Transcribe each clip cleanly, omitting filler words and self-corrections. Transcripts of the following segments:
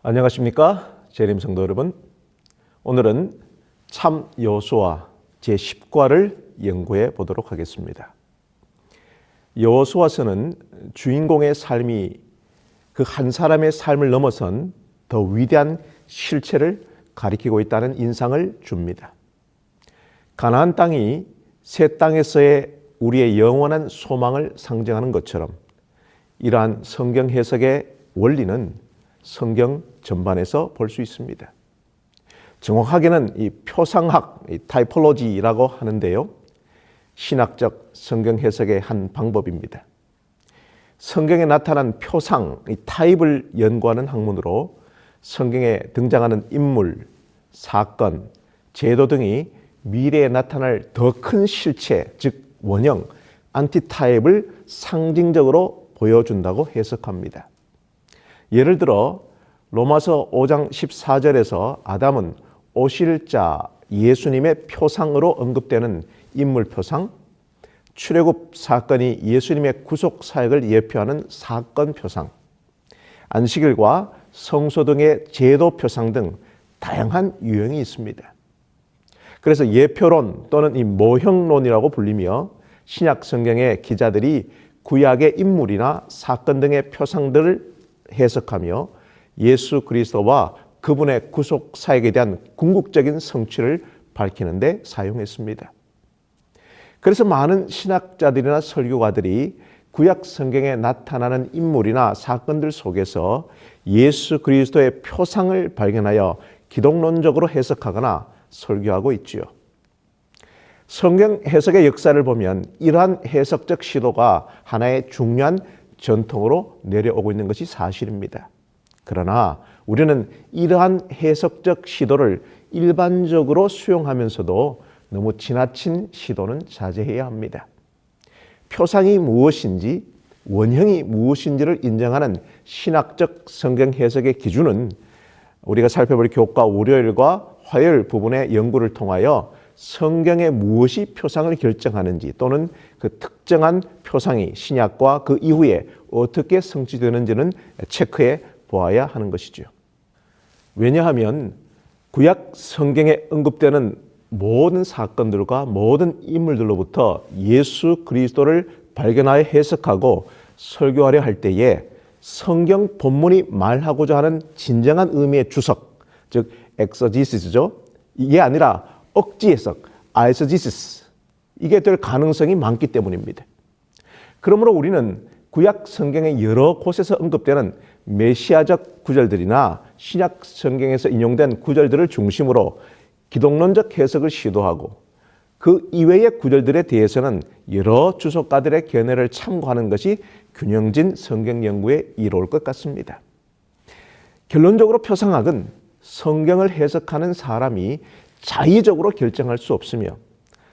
안녕하십니까? 재림 성도 여러분. 오늘은 참 여호수아 제10과를 연구해 보도록 하겠습니다. 여호수아서는 주인공의 삶이 그 한 사람의 삶을 넘어선 더 위대한 실체를 가리키고 있다는 인상을 줍니다. 가나안 땅이 새 땅에서의 우리의 영원한 소망을 상징하는 것처럼 이러한 성경 해석의 원리는 성경 전반에서 볼 수 있습니다. 정확하게는 이 표상학, 이 타이폴로지라고 하는데요. 신학적 성경 해석의 한 방법입니다. 성경에 나타난 표상, 이 타입을 연구하는 학문으로 성경에 등장하는 인물, 사건, 제도 등이 미래에 나타날 더 큰 실체, 즉 원형, 안티타입을 상징적으로 보여준다고 해석합니다. 예를 들어 로마서 5장 14절에서 아담은 오실 자 예수님의 표상으로 언급되는 인물 표상, 출애굽 사건이 예수님의 구속 사역을 예표하는 사건 표상, 안식일과 성소 등의 제도 표상 등 다양한 유형이 있습니다. 그래서 예표론 또는 이 모형론이라고 불리며 신약 성경의 기자들이 구약의 인물이나 사건 등의 표상들을 해석하며 예수 그리스도와 그분의 구속 사역에 대한 궁극적인 성취를 밝히는 데 사용했습니다. 그래서 많은 신학자들이나 설교가들이 구약 성경에 나타나는 인물이나 사건들 속에서 예수 그리스도의 표상을 발견하여 기독론적으로 해석하거나 설교하고 있지요. 성경 해석의 역사를 보면 이러한 해석적 시도가 하나의 중요한 전통으로 내려오고 있는 것이 사실입니다. 그러나 우리는 이러한 해석적 시도를 일반적으로 수용하면서도 너무 지나친 시도는 자제해야 합니다. 표상이 무엇인지, 원형이 무엇인지를 인정하는 신학적 성경 해석의 기준은 우리가 살펴볼 교과 월요일과 화요일 부분의 연구를 통하여 성경에 무엇이 표상을 결정하는지 또는 그 특정한 표상이 신약과 그 이후에 어떻게 성취되는지는 체크해 보아야 하는 것이죠. 왜냐하면 구약 성경에 언급되는 모든 사건들과 모든 인물들로부터 예수 그리스도를 발견하여 해석하고 설교하려 할 때에 성경 본문이 말하고자 하는 진정한 의미의 주석, 즉 엑서지시스죠. 이게 아니라 억지 해석, 아이서지시스, 이게 될 가능성이 많기 때문입니다. 그러므로 우리는 구약 성경의 여러 곳에서 언급되는 메시아적 구절들이나 신약 성경에서 인용된 구절들을 중심으로 기독론적 해석을 시도하고 그 이외의 구절들에 대해서는 여러 주석가들의 견해를 참고하는 것이 균형진 성경 연구에 이로울 것 같습니다. 결론적으로 표상학은 성경을 해석하는 사람이 자의적으로 결정할 수 없으며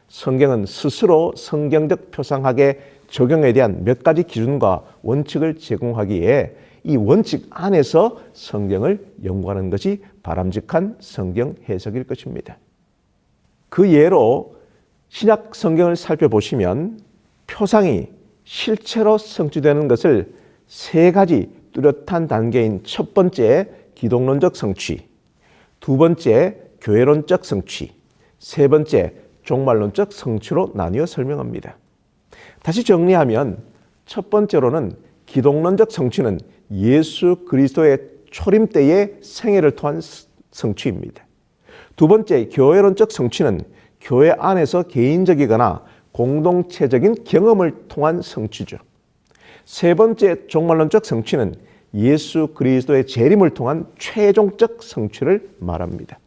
성경은 스스로 성경적 표상학의 적용에 대한 몇 가지 기준과 원칙을 제공하기에 이 원칙 안에서 성경을 연구하는 것이 바람직한 성경 해석일 것입니다. 그 예로 신약 성경을 살펴보시면 표상이 실체로 성취되는 것을 세 가지 뚜렷한 단계인 첫 번째 기독론적 성취, 두 번째 교회론적 성취, 세 번째 종말론적 성취로 나뉘어 설명합니다. 다시 정리하면 첫 번째로는 기독론적 성취는 예수 그리스도의 초림 때의 생애를 통한 성취입니다. 두 번째 교회론적 성취는 교회 안에서 개인적이거나 공동체적인 경험을 통한 성취죠. 세 번째 종말론적 성취는 예수 그리스도의 재림을 통한 최종적 성취를 말합니다.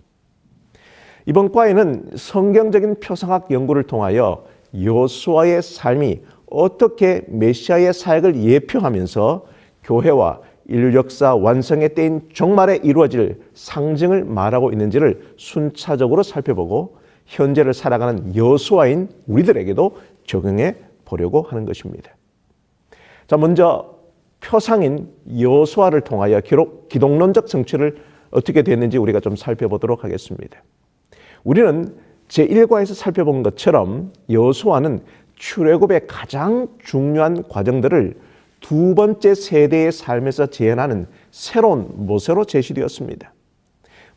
이번 과에는 성경적인 표상학 연구를 통하여 여호수아의 삶이 어떻게 메시아의 사역을 예표하면서 교회와 인류 역사 완성의 때인 종말에 이루어질 상징을 말하고 있는지를 순차적으로 살펴보고 현재를 살아가는 여호수아인 우리들에게도 적용해 보려고 하는 것입니다. 자, 먼저 표상인 여호수아를 통하여 기독론적 성취를 어떻게 됐는지 우리가 좀 살펴보도록 하겠습니다. 우리는 제1과에서 살펴본 것처럼 여호수아는 출애굽의 가장 중요한 과정들을 두 번째 세대의 삶에서 재현하는 새로운 모세로 제시되었습니다.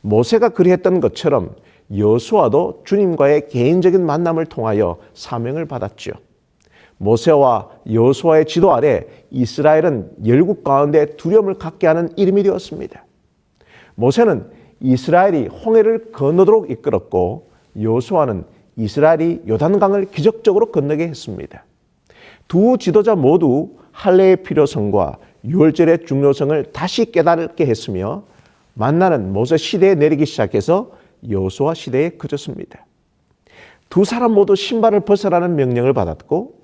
모세가 그리했던 것처럼 여호수아도 주님과의 개인적인 만남을 통하여 사명을 받았죠. 모세와 여호수아의 지도 아래 이스라엘은 열국 가운데 두려움을 갖게 하는 이름이 되었습니다. 모세는 이스라엘이 홍해를 건너도록 이끌었고 여호수아는 이스라엘이 요단강을 기적적으로 건너게 했습니다. 두 지도자 모두 할례의 필요성과 유월절의 중요성을 다시 깨닫게 했으며 만나는 모세 시대에 내리기 시작해서 여호수아 시대에 그쳤습니다. 두 사람 모두 신발을 벗으라는 명령을 받았고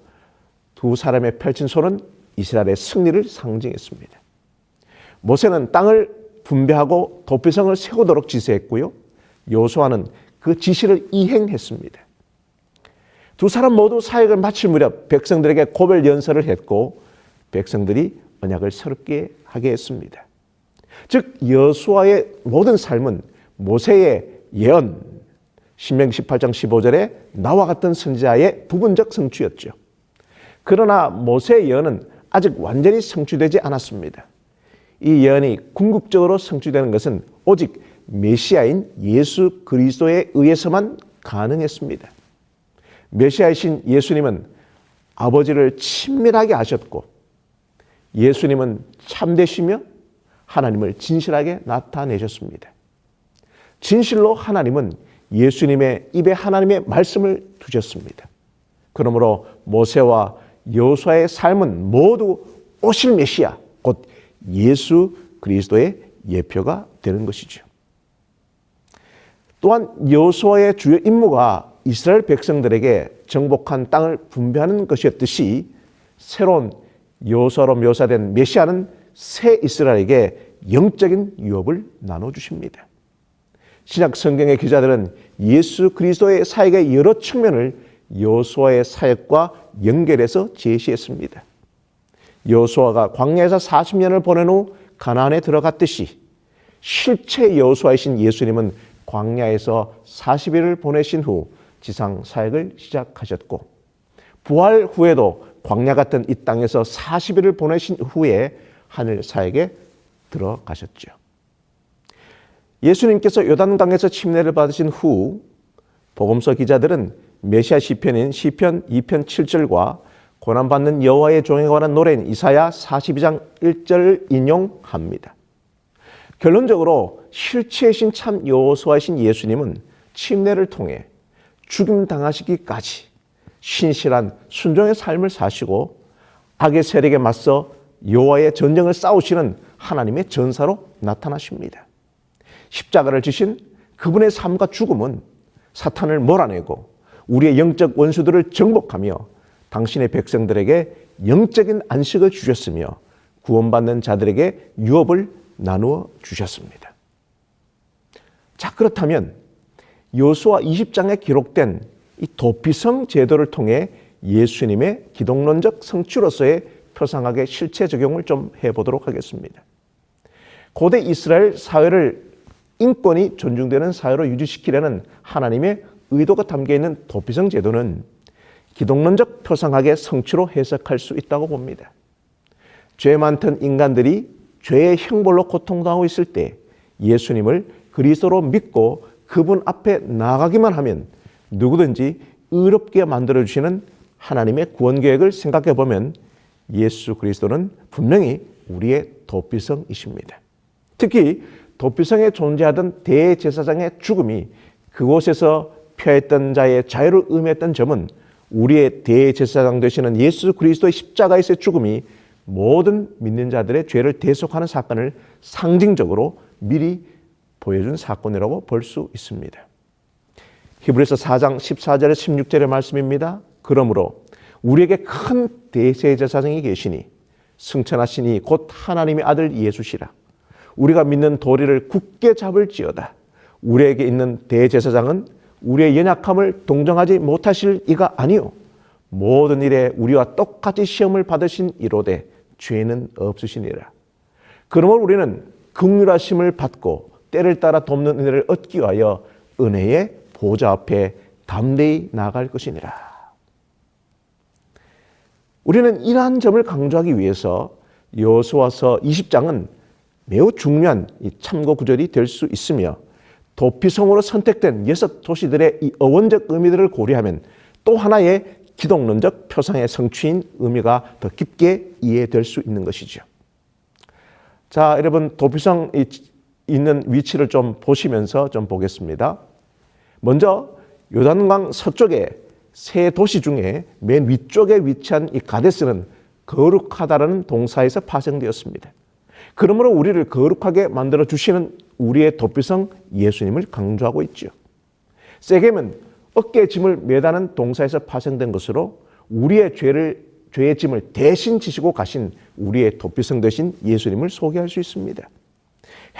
두 사람의 펼친 손은 이스라엘의 승리를 상징했습니다. 모세는 땅을 분배하고 도피성을 세우도록 지시했고요. 여호수아는 그 지시를 이행했습니다. 두 사람 모두 사역을 마칠 무렵 백성들에게 고별 연설을 했고 백성들이 언약을 새롭게 하게 했습니다. 즉 여호수아의 모든 삶은 모세의 예언, 신명기 18장 15절에 나와 같은 선지자의 부분적 성취였죠. 그러나 모세의 예언은 아직 완전히 성취되지 않았습니다. 이 예언이 궁극적으로 성취되는 것은 오직 메시아인 예수 그리스도에 의해서만 가능했습니다. 메시아이신 예수님은 아버지를 친밀하게 아셨고 예수님은 참되시며 하나님을 진실하게 나타내셨습니다. 진실로 하나님은 예수님의 입에 하나님의 말씀을 두셨습니다. 그러므로 모세와 여호수아의 삶은 모두 오실 메시아, 곧 예수 그리스도의 예표가 되는 것이죠. 또한 여호수아의 주요 임무가 이스라엘 백성들에게 정복한 땅을 분배하는 것이었듯이 새로운 여호수아로 묘사된 메시아는 새 이스라엘에게 영적인 유업을 나눠주십니다. 신약 성경의 기자들은 예수 그리스도의 사역의 여러 측면을 여호수아의 사역과 연결해서 제시했습니다. 여호수아가 광야에서 40년을 보낸 후 가나안에 들어갔듯이 실체 여호수아이신 예수님은 광야에서 40일을 보내신 후 지상 사역을 시작하셨고 부활 후에도 광야 같은 이 땅에서 40일을 보내신 후에 하늘 사역에 들어가셨죠. 예수님께서 요단강에서 침례를 받으신 후 복음서 기자들은 메시아 시편인 시편 2편 7절과 고난받는 여호와의 종에 관한 노래인 이사야 42장 1절을 인용합니다. 결론적으로 실체이신 참 여호수아이신 예수님은 침례를 통해 죽임 당하시기까지 신실한 순종의 삶을 사시고 악의 세력에 맞서 여호와의 전쟁을 싸우시는 하나님의 전사로 나타나십니다. 십자가를 지신 그분의 삶과 죽음은 사탄을 몰아내고 우리의 영적 원수들을 정복하며 당신의 백성들에게 영적인 안식을 주셨으며 구원받는 자들에게 유업을 나누어 주셨습니다. 자, 그렇다면 여호수아 20장에 기록된 이 도피성 제도를 통해 예수님의 기독론적 성취로서의 표상학의 실체 적용을 좀 해보도록 하겠습니다. 고대 이스라엘 사회를 인권이 존중되는 사회로 유지시키려는 하나님의 의도가 담겨있는 도피성 제도는 기독론적 표상학의 성취로 해석할 수 있다고 봅니다. 죄 많던 인간들이 죄의 형벌로 고통당하고 있을 때 예수님을 그리스도로 믿고 그분 앞에 나아가기만 하면 누구든지 의롭게 만들어주시는 하나님의 구원 계획을 생각해 보면 예수 그리스도는 분명히 우리의 도피성이십니다. 특히 도피성에 존재하던 대제사장의 죽음이 그곳에서 표했던 자의 자유를 의미했던 점은 우리의 대제사장 되시는 예수 그리스도의 십자가에서의 죽음이 모든 믿는 자들의 죄를 대속하는 사건을 상징적으로 미리 보여준 사건이라고 볼 수 있습니다. 히브리서 4장 14절에 16절의 말씀입니다. 그러므로 우리에게 큰 대제사장이 계시니 승천하시니 곧 하나님의 아들 예수시라. 우리가 믿는 도리를 굳게 잡을지어다. 우리에게 있는 대제사장은 우리의 연약함을 동정하지 못하실 이가 아니요 모든 일에 우리와 똑같이 시험을 받으신 이로되 죄는 없으시니라. 그러므로 우리는 긍휼하심을 받고 때를 따라 돕는 은혜를 얻기 위하여 은혜의 보좌 앞에 담대히 나아갈 것이니라. 우리는 이러한 점을 강조하기 위해서 여호수아서 20장은 매우 중요한 참고 구절이 될 수 있으며 도피성으로 선택된 6도시들의 이 어원적 의미들을 고려하면 또 하나의 기독론적 표상의 성취인 의미가 더 깊게 이해될 수 있는 것이죠. 자, 여러분 도피성 있는 위치를 좀 보시면서 좀 보겠습니다. 먼저 요단강 서쪽에 세 도시 중에 맨 위쪽에 위치한 이 가데스는 거룩하다라는 동사에서 파생되었습니다. 그러므로 우리를 거룩하게 만들어 주시는 우리의 도피성 예수님을 강조하고 있죠. 세겜은 어깨에 짐을 매다는 동사에서 파생된 것으로 우리의 죄의 짐을 대신 지시고 가신 우리의 도피성 되신 예수님을 소개할 수 있습니다.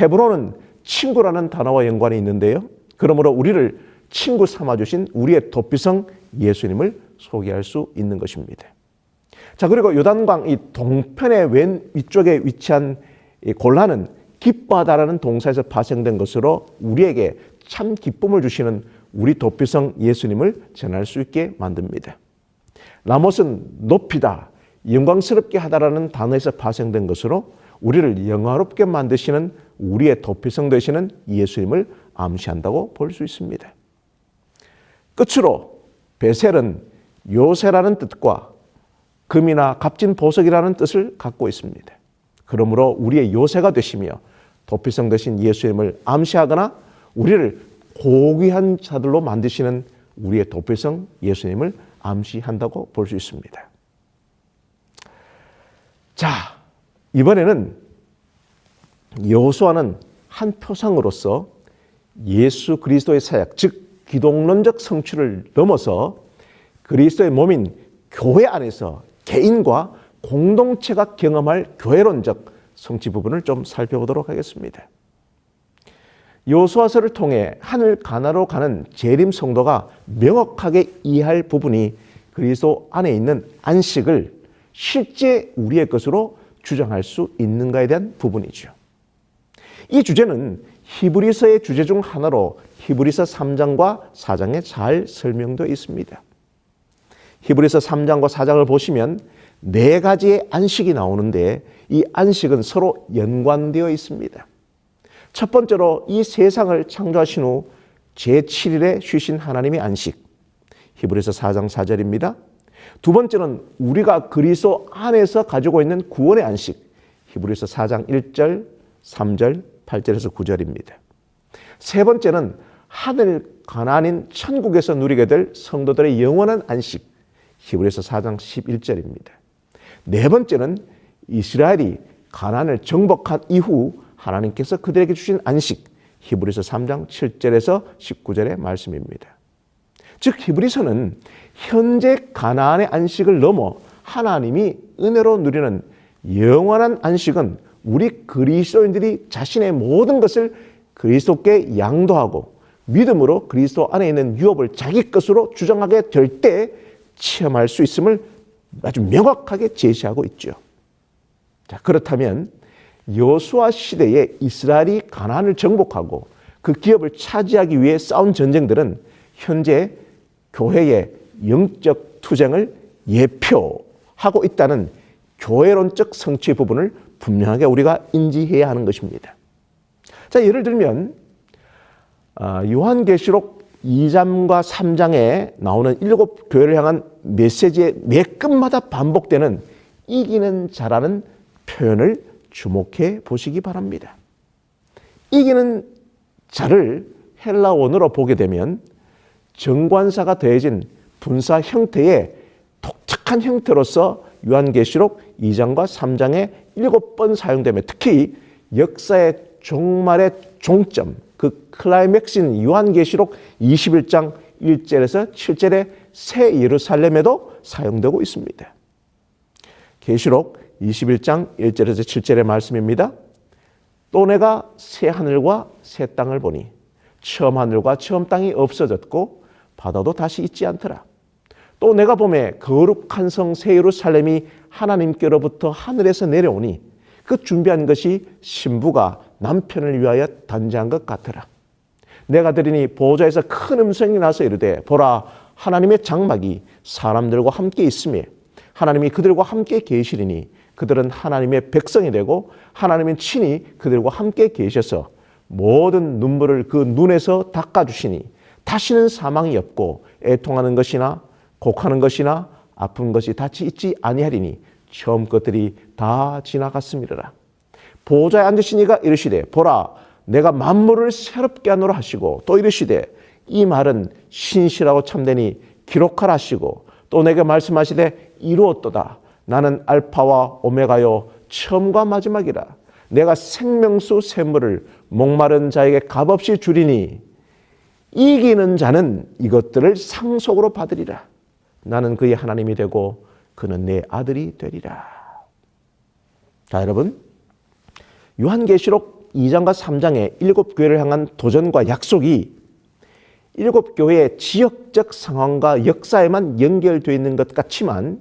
헤브론은 친구라는 단어와 연관이 있는데요. 그러므로 우리를 친구 삼아주신 우리의 도피성 예수님을 소개할 수 있는 것입니다. 자, 그리고 요단강 이 동편의 왼 위쪽에 위치한 이 골라는 기뻐하다라는 동사에서 파생된 것으로 우리에게 참 기쁨을 주시는 우리 도피성 예수님을 전할 수 있게 만듭니다. 라못은 높이다, 영광스럽게 하다라는 단어에서 파생된 것으로 우리를 영화롭게 만드시는 우리의 도피성 되시는 예수님을 암시한다고 볼 수 있습니다. 끝으로 베셀은 요새라는 뜻과 금이나 값진 보석이라는 뜻을 갖고 있습니다. 그러므로 우리의 요새가 되시며 도피성 되신 예수님을 암시하거나 우리를 고귀한 자들로 만드시는 우리의 도피성 예수님을 암시한다고 볼 수 있습니다. 자, 이번에는 여호수아는 한 표상으로서 예수 그리스도의 사역, 즉 기독론적 성취를 넘어서 그리스도의 몸인 교회 안에서 개인과 공동체가 경험할 교회론적 성취 부분을 좀 살펴보도록 하겠습니다. 여호수아서를 통해 하늘 가나로 가는 재림 성도가 명확하게 이해할 부분이 그리스도 안에 있는 안식을 실제 우리의 것으로 주장할 수 있는가에 대한 부분이죠. 이 주제는 히브리서의 주제 중 하나로 히브리서 3장과 4장에 잘 설명되어 있습니다. 히브리서 3장과 4장을 보시면 4가지의 안식이 나오는데 이 안식은 서로 연관되어 있습니다. 첫 번째로 이 세상을 창조하신 후 제7일에 쉬신 하나님의 안식, 히브리서 4장 4절입니다. 두 번째는 우리가 그리스도 안에서 가지고 있는 구원의 안식, 히브리서 4장 1절, 3절, 8절에서 9절입니다. 세 번째는 하늘 가나안인 천국에서 누리게 될 성도들의 영원한 안식, 히브리서 4장 11절입니다. 네 번째는 이스라엘이 가나안을 정복한 이후 하나님께서 그들에게 주신 안식, 히브리서 3장 7절에서 19절의 말씀입니다. 즉 히브리서는 현재 가나안의 안식을 넘어 하나님이 은혜로 누리는 영원한 안식은 우리 그리스도인들이 자신의 모든 것을 그리스도께 양도하고 믿음으로 그리스도 안에 있는 유업을 자기 것으로 주장하게 될 때 체험할 수 있음을 아주 명확하게 제시하고 있죠. 자, 그렇다면 여호수아 시대에 이스라엘이 가나안을 정복하고 그 기업을 차지하기 위해 싸운 전쟁들은 현재 교회의 영적 투쟁을 예표하고 있다는 교회론적 성취의 부분을 분명하게 우리가 인지해야 하는 것입니다. 자, 예를 들면 요한계시록 2장과 3장에 나오는 7교회를 향한 메시지의 매 끝마다 반복되는 이기는 자라는 표현을 주목해 보시기 바랍니다. 이기는 자를 헬라 원어로 보게 되면 정관사가 더해진 분사 형태의 독특한 형태로서 요한계시록 2장과 3장에 7번 사용되며 특히 역사의 종말의 종점, 그 클라이맥스인 요한계시록 21장 1절에서 7절의 새 예루살렘에도 사용되고 있습니다. 계시록 21장 1절에서 7절의 말씀입니다. 또 내가 새 하늘과 새 땅을 보니 처음 하늘과 처음 땅이 없어졌고 바다도 다시 있지 않더라. 또 내가 보매 거룩한 성 새 예루살렘이 하나님께로부터 하늘에서 내려오니 그 준비한 것이 신부가 남편을 위하여 단장한 것 같더라. 내가 들으니 보좌에서 큰 음성이 나서 이르되 보라 하나님의 장막이 사람들과 함께 있으며 하나님이 그들과 함께 계시리니 그들은 하나님의 백성이 되고 하나님은 친히 그들과 함께 계셔서 모든 눈물을 그 눈에서 닦아주시니 다시는 사망이 없고 애통하는 것이나 곡하는 것이나 아픈 것이 다시 있지 아니하리니 처음 것들이 다 지나갔음이라. 보좌에 앉으신 이가 이르시되 보라 내가 만물을 새롭게 하노라 하시고 또 이르시되 이 말은 신실하고 참되니 기록하라 하시고 또 내게 말씀하시되 이루었도다. 나는 알파와 오메가요 처음과 마지막이라. 내가 생명수 샘물을 목마른 자에게 값없이 주리니 이기는 자는 이것들을 상속으로 받으리라. 나는 그의 하나님이 되고 그는 내 아들이 되리라. 자, 여러분, 요한계시록 2장과 3장의 7교회를 향한 도전과 약속이 7교회의 지역적 상황과 역사에만 연결되어 있는 것 같지만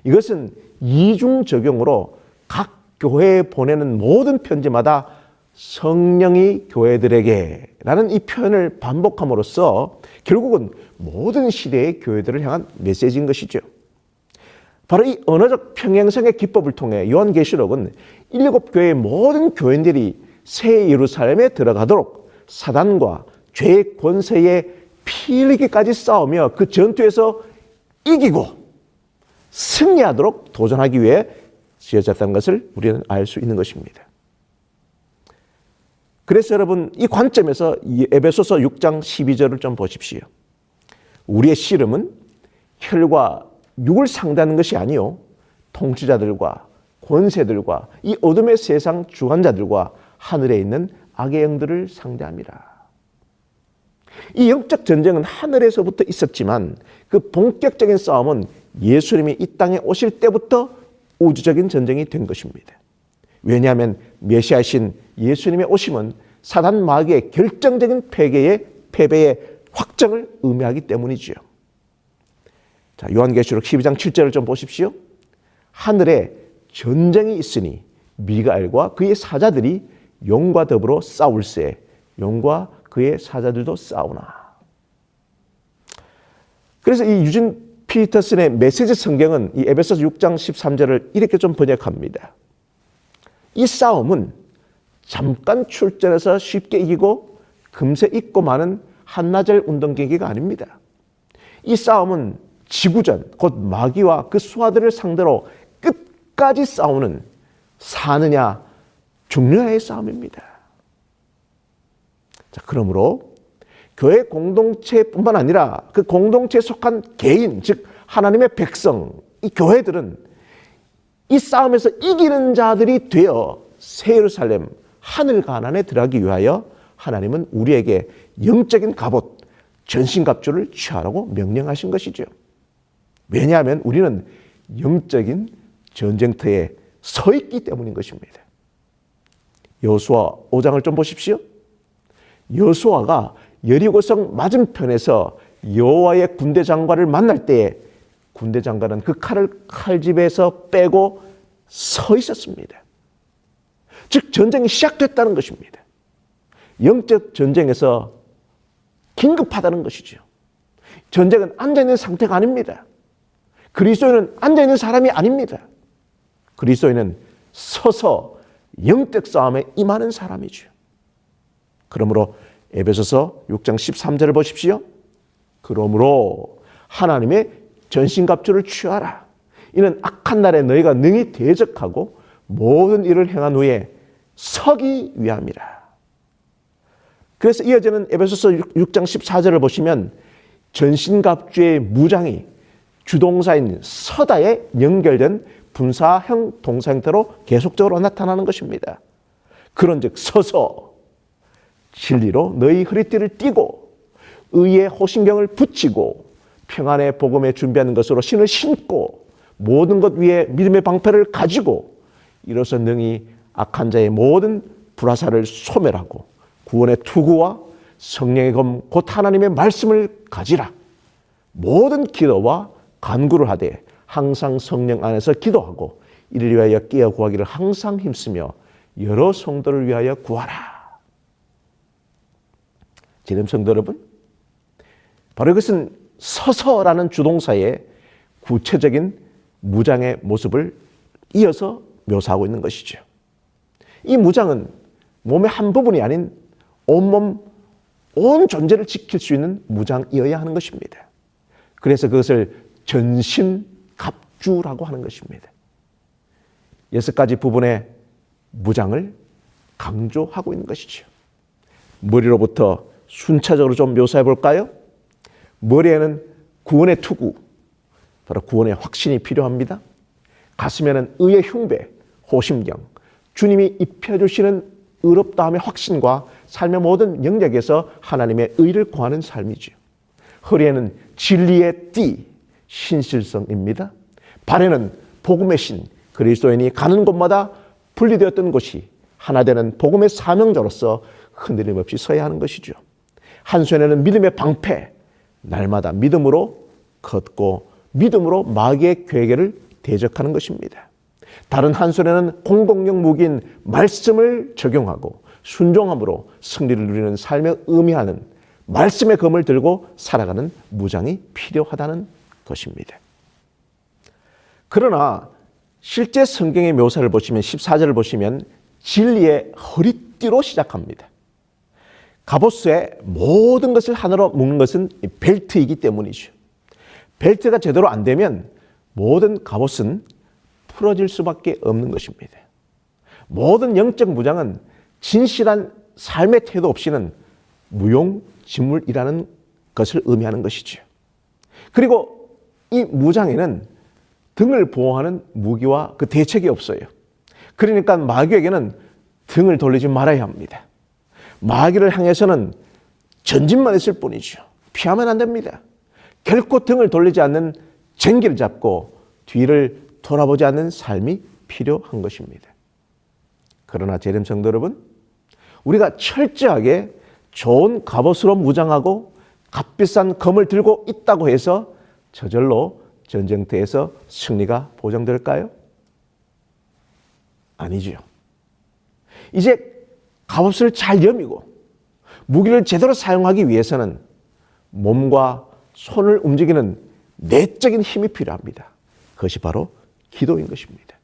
이것은 이중 적용으로 각 교회에 보내는 모든 편지마다 성령이 교회들에게 라는 이 표현을 반복함으로써 결국은 모든 시대의 교회들을 향한 메시지인 것이죠. 바로 이 언어적 평행성의 기법을 통해 요한계시록은 7교회의 모든 교인들이 새 예루살렘에 들어가도록 사단과 죄의 권세에 피 흘리기까지 싸우며 그 전투에서 이기고 승리하도록 도전하기 위해 지어졌다는 것을 우리는 알 수 있는 것입니다. 그래서 여러분 이 관점에서 에베소서 6장 12절을 좀 보십시오. 우리의 씨름은 혈과 육을 상대하는 것이 아니요 통치자들과 권세들과 이 어둠의 세상 주관자들과 하늘에 있는 악의 영들을 상대합니다. 이 영적 전쟁은 하늘에서부터 있었지만 그 본격적인 싸움은 예수님이 이 땅에 오실 때부터 우주적인 전쟁이 된 것입니다. 왜냐하면 메시아신 예수님의 오심은 사단 마귀의 결정적인 패배의 확정을 의미하기 때문이지요. 자, 요한계시록 12장 7절을 좀 보십시오. 하늘에 전쟁이 있으니 미가엘과 그의 사자들이 용과 더불어 싸울세 용과 그의 사자들도 싸우나. 그래서 이 유진 피터슨의 메시지 성경은 이 에베소서 6장 13절을 이렇게 좀 번역합니다. 이 싸움은 잠깐 출전해서 쉽게 이기고 금세 잊고 마는 한나절 운동 경기가 아닙니다. 이 싸움은 지구전, 곧 마귀와 그 수하들을 상대로 끝까지 싸우는 사느냐 죽느냐의 싸움입니다. 자, 그러므로 교회 공동체뿐만 아니라 그 공동체에 속한 개인, 즉 하나님의 백성, 이 교회들은 이 싸움에서 이기는 자들이 되어 새 예루살렘 하늘 가나안에 들어가기 위하여 하나님은 우리에게 영적인 갑옷, 전신갑주를 취하라고 명령하신 것이죠. 왜냐하면 우리는 영적인 전쟁터에 서 있기 때문인 것입니다. 여호수아 5장을 좀 보십시오. 여호수아가 여리고성 맞은편에서 여호와의 군대 장관을 만날 때에 군대 장관은 그 칼을 칼집에서 빼고 서 있었습니다. 즉 전쟁이 시작됐다는 것입니다. 영적 전쟁에서 긴급하다는 것이죠. 전쟁은 앉아있는 상태가 아닙니다. 그리스도인은 앉아있는 사람이 아닙니다. 그리스도인은 서서 영적 싸움에 임하는 사람이죠. 그러므로 에베소서 6장 13절을 보십시오. 그러므로 하나님의 전신갑주를 취하라. 이는 악한 날에 너희가 능히 대적하고 모든 일을 행한 후에 서기 위함이라. 그래서 이어지는 에베소서 6장 14절을 보시면 전신갑주의 무장이 주동사인 서다에 연결된 분사형 동사 형태로 계속적으로 나타나는 것입니다. 그런즉 서서 진리로 너희 허리띠를 띠고 의의 호신경을 붙이고 평안의 복음에 준비하는 것으로 신을 신고 모든 것 위에 믿음의 방패를 가지고 이로써 능히 악한 자의 모든 불화살을 소멸하고 구원의 투구와 성령의 검 곧 하나님의 말씀을 가지라. 모든 기도와 간구를 하되 항상 성령 안에서 기도하고 이를 위하여 깨어 구하기를 항상 힘쓰며 여러 성도를 위하여 구하라. 지금 성도 여러분, 바로 이것은 서서라는 주동사의 구체적인 무장의 모습을 이어서 묘사하고 있는 것이죠. 이 무장은 몸의 한 부분이 아닌 온몸, 온 존재를 지킬 수 있는 무장이어야 하는 것입니다. 그래서 그것을 전신갑주라고 하는 것입니다. 6가지 부분의 무장을 강조하고 있는 것이죠. 머리로부터 순차적으로 좀 묘사해 볼까요? 머리에는 구원의 투구, 바로 구원의 확신이 필요합니다. 가슴에는 의의 흉배, 호심경, 주님이 입혀주시는 의롭다함의 확신과 삶의 모든 영역에서 하나님의 의를 구하는 삶이죠. 허리에는 진리의 띠, 신실성입니다. 발에는 복음의 신, 그리스도인이 가는 곳마다 분리되었던 곳이 하나 되는 복음의 사명자로서 흔들림 없이 서야 하는 것이죠. 한 손에는 믿음의 방패, 날마다 믿음으로 걷고 믿음으로 마귀의 괴계를 대적하는 것입니다. 다른 한 손에는 공동력 무기인 말씀을 적용하고 순종함으로 승리를 누리는 삶에 의미하는 말씀의 검을 들고 살아가는 무장이 필요하다는 것입니다. 그러나 실제 성경의 묘사를 보시면 14절을 보시면 진리의 허리띠로 시작합니다. 갑옷의 모든 것을 하나로 묶는 것은 벨트이기 때문이죠. 벨트가 제대로 안 되면 모든 갑옷은 풀어질 수밖에 없는 것입니다. 모든 영적 무장은 진실한 삶의 태도 없이는 무용지물이라는 것을 의미하는 것이죠. 그리고 이 무장에는 등을 보호하는 무기와 그 대책이 없어요. 그러니까 마귀에게는 등을 돌리지 말아야 합니다. 마귀를 향해서는 전진만 했을 뿐이죠. 피하면 안 됩니다. 결코 등을 돌리지 않는 쟁기를 잡고 뒤를 돌아보지 않는 삶이 필요한 것입니다. 그러나 재림 성도 여러분, 우리가 철저하게 좋은 갑옷으로 무장하고 값비싼 검을 들고 있다고 해서 저절로 전쟁터에서 승리가 보장될까요? 아니지요. 이제 갑옷을 잘 여미고 무기를 제대로 사용하기 위해서는 몸과 손을 움직이는 내적인 힘이 필요합니다. 그것이 바로 기도인 것입니다.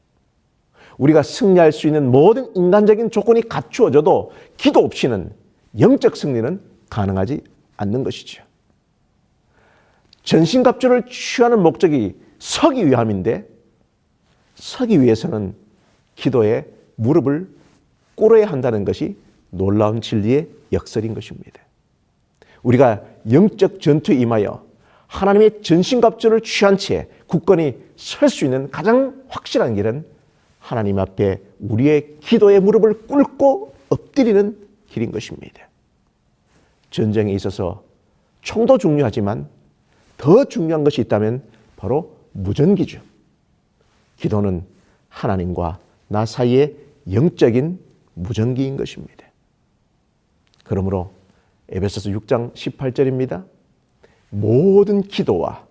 우리가 승리할 수 있는 모든 인간적인 조건이 갖추어져도 기도 없이는 영적 승리는 가능하지 않는 것이죠. 전신갑주를 취하는 목적이 서기 위함인데 서기 위해서는 기도에 무릎을 꿇어야 한다는 것이 놀라운 진리의 역설인 것입니다. 우리가 영적 전투에 임하여 하나님의 전신갑주를 취한 채 굳건히 설 수 있는 가장 확실한 길은 하나님 앞에 우리의 기도의 무릎을 꿇고 엎드리는 길인 것입니다. 전쟁에 있어서 총도 중요하지만 더 중요한 것이 있다면 바로 무전기죠. 기도는 하나님과 나 사이의 영적인 무전기인 것입니다. 그러므로 에베소서 6장 18절입니다. 모든 기도와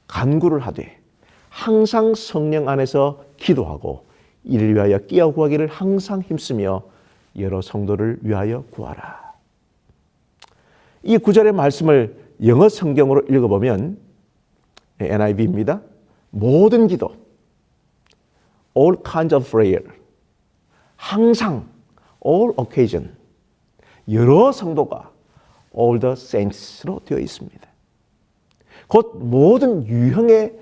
간구를 하되 항상 성령 안에서 기도하고 이를 위하여 끼어 구하기를 항상 힘쓰며 여러 성도를 위하여 구하라. 이 구절의 말씀을 영어 성경으로 읽어보면 NIV입니다. 모든 기도, all kinds of prayer, 항상, all occasion, 여러 성도가 all the saints로 되어 있습니다. 곧 모든 유형의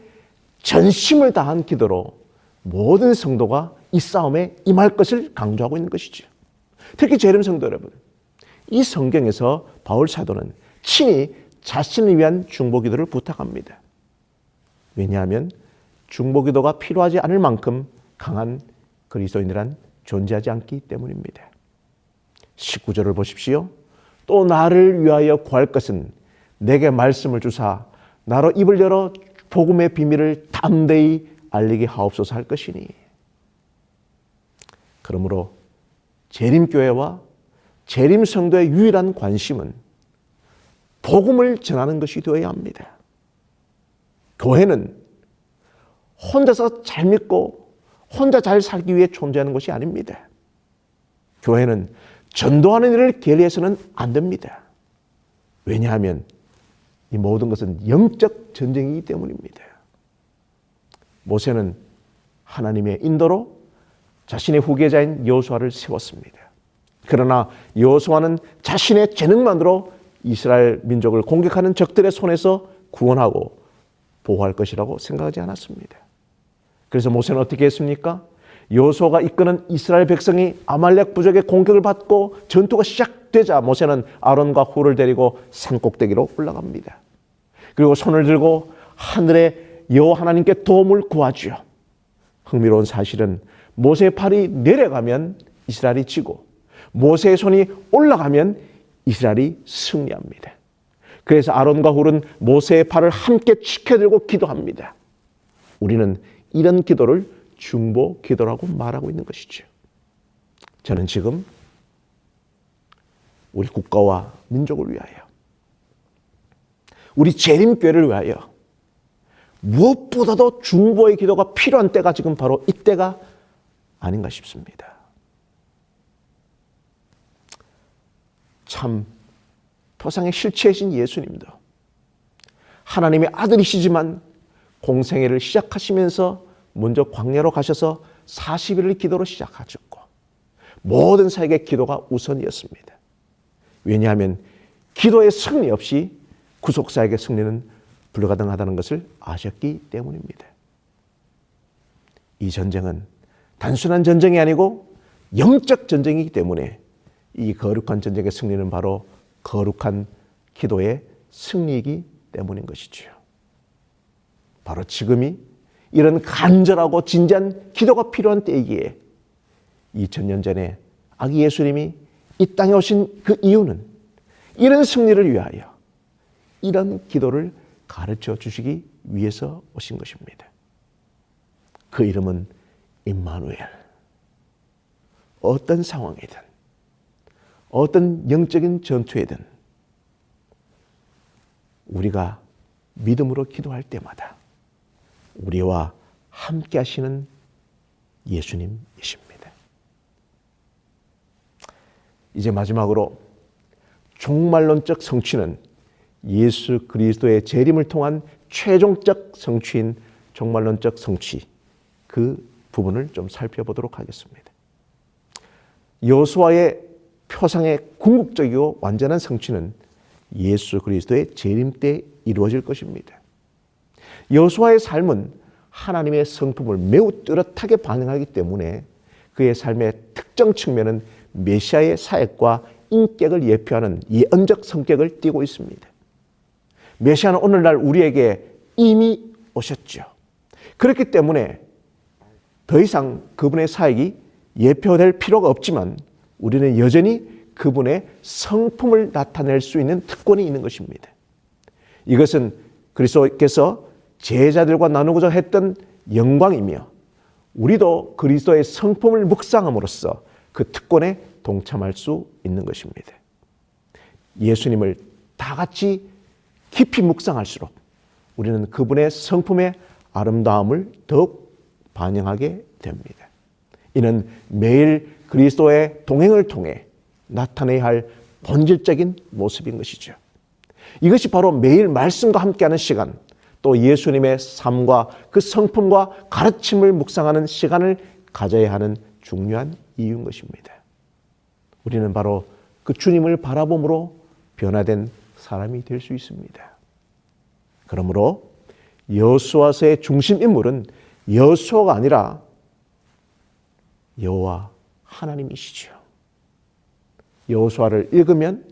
전심을 다한 기도로 모든 성도가 이 싸움에 임할 것을 강조하고 있는 것이죠. 특히 재림 성도 여러분, 이 성경에서 바울 사도는 친히 자신을 위한 중보기도를 부탁합니다. 왜냐하면 중보기도가 필요하지 않을 만큼 강한 그리스도인이란 존재하지 않기 때문입니다. 19절을 보십시오. 또 나를 위하여 구할 것은 내게 말씀을 주사 나로 입을 열어 복음의 비밀을 담대히 알리게 하옵소서 할 것이니. 그러므로 재림교회와 재림성도의 유일한 관심은 복음을 전하는 것이 되어야 합니다. 교회는 혼자서 잘 믿고 혼자 잘 살기 위해 존재하는 것이 아닙니다. 교회는 전도하는 일을 게을리해서는 안 됩니다. 왜냐하면 이 모든 것은 영적 전쟁이기 때문입니다. 모세는 하나님의 인도로 자신의 후계자인 여호수아를 세웠습니다. 그러나 여호수아는 자신의 재능만으로 이스라엘 민족을 공격하는 적들의 손에서 구원하고 보호할 것이라고 생각하지 않았습니다. 그래서 모세는 어떻게 했습니까? 여호수아가 이끄는 이스라엘 백성이 아말렉 부족의 공격을 받고 전투가 시작되자 모세는 아론과 훌을 데리고 산꼭대기로 올라갑니다. 그리고 손을 들고 하늘의 여호와 하나님께 도움을 구하죠. 흥미로운 사실은 모세의 팔이 내려가면 이스라엘이 지고 모세의 손이 올라가면 이스라엘이 승리합니다. 그래서 아론과 훌은 모세의 팔을 함께 지켜들고 기도합니다. 우리는 이런 기도를 중보 기도라고 말하고 있는 것이죠. 저는 지금 우리 국가와 민족을 위하여, 우리 재림교회를 위하여 무엇보다도 중보의 기도가 필요한 때가 지금 바로 이때가 아닌가 싶습니다. 참 토상의 실체이신 예수님도 하나님의 아들이시지만 공생애를 시작하시면서 먼저 광야로 가셔서 40일을 기도로 시작하셨고 모든 사역의 기도가 우선이었습니다. 왜냐하면 기도의 승리 없이 구속사역의 승리는 불가능하다는 것을 아셨기 때문입니다. 이 전쟁은 단순한 전쟁이 아니고 영적 전쟁이기 때문에 이 거룩한 전쟁의 승리는 바로 거룩한 기도의 승리이기 때문인 것이지요. 바로 지금이 이런 간절하고 진지한 기도가 필요한 때이기에 2000년 전에 아기 예수님이 이 땅에 오신 그 이유는 이런 승리를 위하여 이런 기도를 가르쳐 주시기 위해서 오신 것입니다. 그 이름은 임마누엘. 어떤 상황이든 어떤 영적인 전투에든 우리가 믿음으로 기도할 때마다 우리와 함께 하시는 예수님이십니다. 이제 마지막으로 종말론적 성취는 예수 그리스도의 재림을 통한 최종적 성취인 종말론적 성취, 그 부분을 좀 살펴보도록 하겠습니다. 여호수아의 표상의 궁극적이고 완전한 성취는 예수 그리스도의 재림 때 이루어질 것입니다. 여호수아의 삶은 하나님의 성품을 매우 뚜렷하게 반영하기 때문에 그의 삶의 특정 측면은 메시아의 사역과 인격을 예표하는 예언적 성격을 띠고 있습니다. 메시아는 오늘날 우리에게 이미 오셨죠. 그렇기 때문에 더 이상 그분의 사역이 예표될 필요가 없지만 우리는 여전히 그분의 성품을 나타낼 수 있는 특권이 있는 것입니다. 이것은 그리스도께서 제자들과 나누고자 했던 영광이며 우리도 그리스도의 성품을 묵상함으로써 그 특권에 동참할 수 있는 것입니다. 예수님을 다 같이 깊이 묵상할수록 우리는 그분의 성품의 아름다움을 더욱 반영하게 됩니다. 이는 매일 그리스도의 동행을 통해 나타내야 할 본질적인 모습인 것이죠. 이것이 바로 매일 말씀과 함께하는 시간, 또 예수님의 삶과 그 성품과 가르침을 묵상하는 시간을 가져야 하는 중요한 이유인 것입니다. 우리는 바로 그 주님을 바라봄으로 변화된 사람이 될 수 있습니다. 그러므로 여호수아서의 중심 인물은 여호수아가 아니라 여호와 하나님이시죠. 여호수아를 읽으면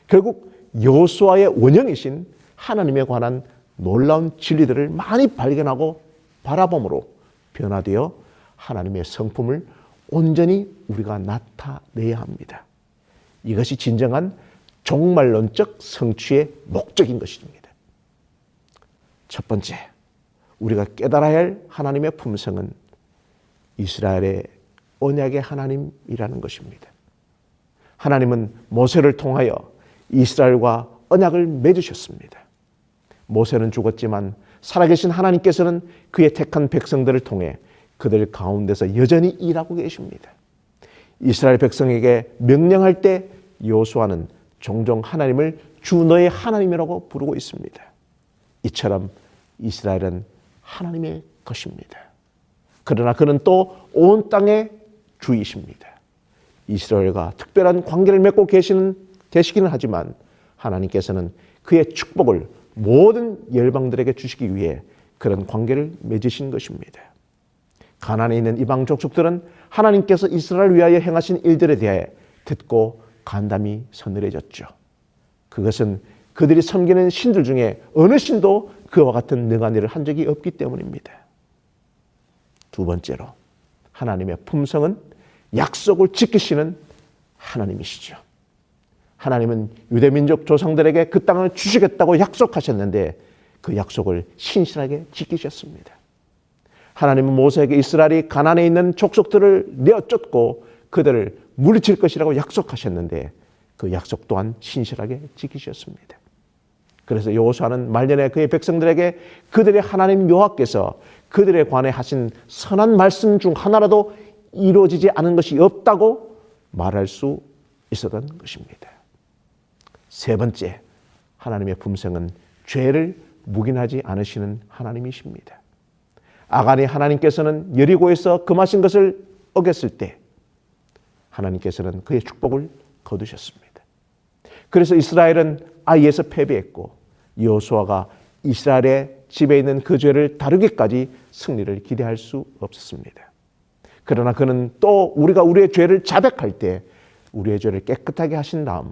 결국 여호수아의 원형이신 하나님에 관한 놀라운 진리들을 많이 발견하고 바라봄으로 변화되어 하나님의 성품을 온전히 우리가 나타내야 합니다. 이것이 진정한 종말론적 성취의 목적인 것입니다. 첫 번째, 우리가 깨달아야 할 하나님의 품성은 이스라엘의 언약의 하나님이라는 것입니다. 하나님은 모세를 통하여 이스라엘과 언약을 맺으셨습니다. 모세는 죽었지만 살아계신 하나님께서는 그의 택한 백성들을 통해 그들 가운데서 여전히 일하고 계십니다. 이스라엘 백성에게 명령할 때 여호수아는 종종 하나님을 주 너의 하나님이라고 부르고 있습니다. 이처럼 이스라엘은 하나님의 것입니다. 그러나 그는 또 온 땅의 주이십니다. 이스라엘과 특별한 관계를 맺고 계시기는 하지만 하나님께서는 그의 축복을 모든 열방들에게 주시기 위해 그런 관계를 맺으신 것입니다. 가나안에 있는 이방 족속들은 하나님께서 이스라엘을 위하여 행하신 일들에 대해 듣고 간담이 서늘해졌죠. 그것은 그들이 섬기는 신들 중에 어느 신도 그와 같은 능한 일을 한 적이 없기 때문입니다. 두 번째로, 하나님의 품성은 약속을 지키시는 하나님이시죠. 하나님은 유대민족 조상들에게 그 땅을 주시겠다고 약속하셨는데 그 약속을 신실하게 지키셨습니다. 하나님은 모세에게 이스라엘이 가나안에 있는 족속들을 내어 쫓고 그들을 물리칠 것이라고 약속하셨는데 그 약속 또한 신실하게 지키셨습니다. 그래서 여호수아는 말년에 그의 백성들에게 그들의 하나님 여호와께서 그들에 관해 하신 선한 말씀 중 하나라도 이루어지지 않은 것이 없다고 말할 수 있었던 것입니다. 세 번째, 하나님의 품성은 죄를 묵인하지 않으시는 하나님이십니다. 아간이 하나님께서는 여리고에서 금하신 것을 어겼을 때 하나님께서는 그의 축복을 거두셨습니다. 그래서 이스라엘은 아이에서 패배했고 여호수아가 이스라엘의 집에 있는 그 죄를 다루기까지 승리를 기대할 수 없었습니다. 그러나 그는 또 우리가 우리의 죄를 자백할 때 우리의 죄를 깨끗하게 하신 다음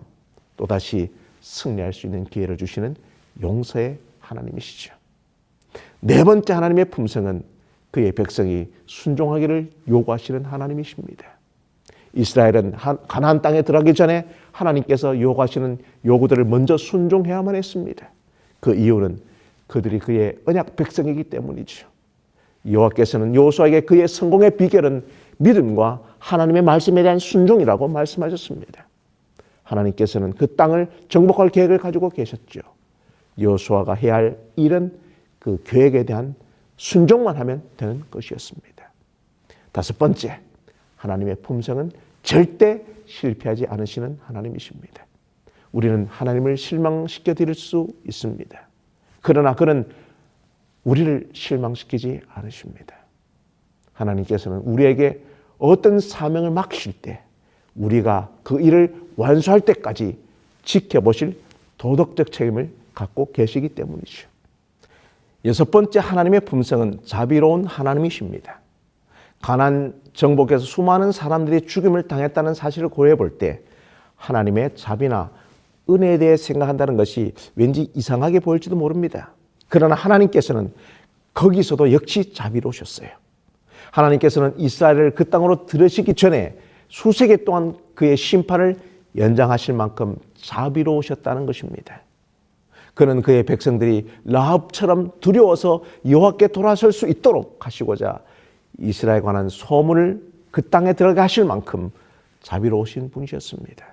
또다시 승리할 수 있는 기회를 주시는 용서의 하나님이시죠. 네 번째 하나님의 품성은 그의 백성이 순종하기를 요구하시는 하나님이십니다. 이스라엘은 가나안 땅에 들어가기 전에 하나님께서 요구하시는 요구들을 먼저 순종해야만 했습니다. 그 이유는 그들이 그의 언약 백성이기 때문이죠. 여호와께서는 여호수아에게 그의 성공의 비결은 믿음과 하나님의 말씀에 대한 순종이라고 말씀하셨습니다. 하나님께서는 그 땅을 정복할 계획을 가지고 계셨죠. 여호수아가 해야 할 일은 그 계획에 대한 순종만 하면 되는 것이었습니다. 다섯 번째, 하나님의 품성은 절대 실패하지 않으시는 하나님이십니다. 우리는 하나님을 실망시켜 드릴 수 있습니다. 그러나 그는 우리를 실망시키지 않으십니다. 하나님께서는 우리에게 어떤 사명을 맡기실 때 우리가 그 일을 완수할 때까지 지켜보실 도덕적 책임을 갖고 계시기 때문이죠. 여섯 번째, 하나님의 품성은 자비로운 하나님이십니다. 가나안 정복에서 수많은 사람들이 죽임을 당했다는 사실을 고려해 볼 때 하나님의 자비나 은혜에 대해 생각한다는 것이 왠지 이상하게 보일지도 모릅니다. 그러나 하나님께서는 거기서도 역시 자비로우셨어요. 하나님께서는 이스라엘을 그 땅으로 들으시기 전에 수세기 동안 그의 심판을 연장하실 만큼 자비로우셨다는 것입니다. 그는 그의 백성들이 라합처럼 두려워서 여호와께 돌아설 수 있도록 하시고자 이스라엘에 관한 소문을 그 땅에 들어가 하실 만큼 자비로우신 분이셨습니다.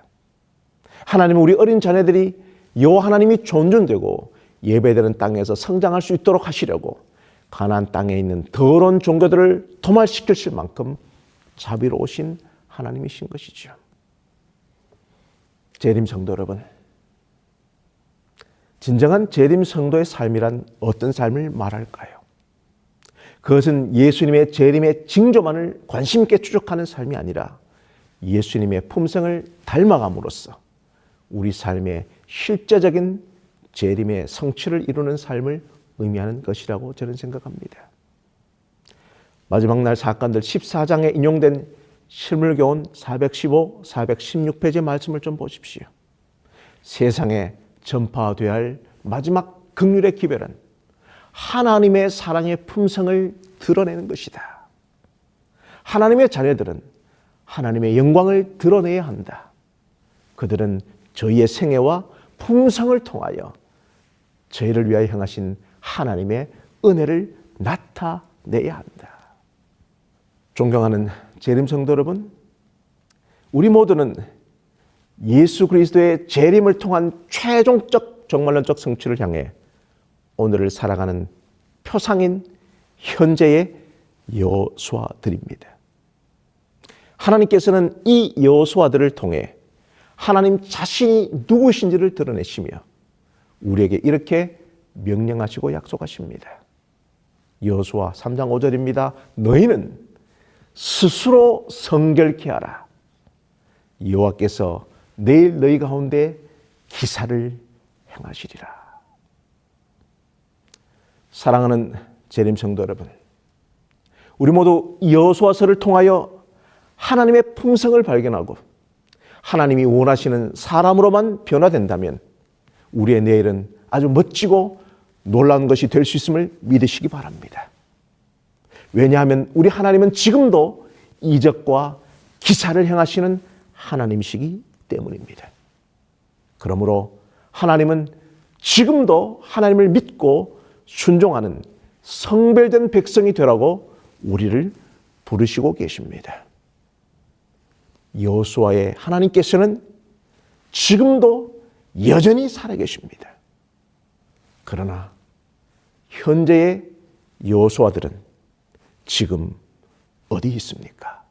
하나님은 우리 어린 자녀들이 여호와 하나님이 존중되고 예배되는 땅에서 성장할 수 있도록 하시려고 가나안 땅에 있는 더러운 종교들을 도말시키실 만큼 자비로우신 하나님이신 것이죠. 재림 성도 여러분, 진정한 재림 성도의 삶이란 어떤 삶을 말할까요? 그것은 예수님의 재림의 징조만을 관심 있게 추적하는 삶이 아니라 예수님의 품성을 닮아감으로써 우리 삶의 실제적인 재림의 성취를 이루는 삶을 의미하는 것이라고 저는 생각합니다. 마지막 날 사건들 14장에 인용된 실물교훈 415, 416페이지의 말씀을 좀 보십시오. 세상에 전파되어야 할 마지막 긍휼의 기별은 하나님의 사랑의 품성을 드러내는 것이다. 하나님의 자녀들은 하나님의 영광을 드러내야 한다. 그들은 저희의 생애와 품성을 통하여 저희를 위하여 행하신 하나님의 은혜를 나타내야 한다. 존경하는 재림 성도 여러분, 우리 모두는 예수 그리스도의 재림을 통한 최종적 종말론적 성취를 향해 오늘을 살아가는 표상인 현재의 여호수아들입니다. 하나님께서는 이 여호수아들을 통해 하나님 자신이 누구신지를 드러내시며 우리에게 이렇게 명령하시고 약속하십니다. 여호수아 3장 5절입니다. 너희는 스스로 성결케 하라. 여호와께서 내일 너희 가운데 기사를 행하시리라. 사랑하는 재림 성도 여러분, 우리 모두 여호수아서를 통하여 하나님의 품성을 발견하고 하나님이 원하시는 사람으로만 변화된다면 우리의 내일은 아주 멋지고 놀라운 것이 될 수 있음을 믿으시기 바랍니다. 왜냐하면 우리 하나님은 지금도 이적과 기사를 행하시는 하나님이시기 때문입니다. 그러므로 하나님은 지금도 하나님을 믿고 순종하는 성별된 백성이 되라고 우리를 부르시고 계십니다. 여호수아의 하나님께서는 지금도 여전히 살아계십니다. 그러나 현재의 여호수아들은 지금 어디 있습니까?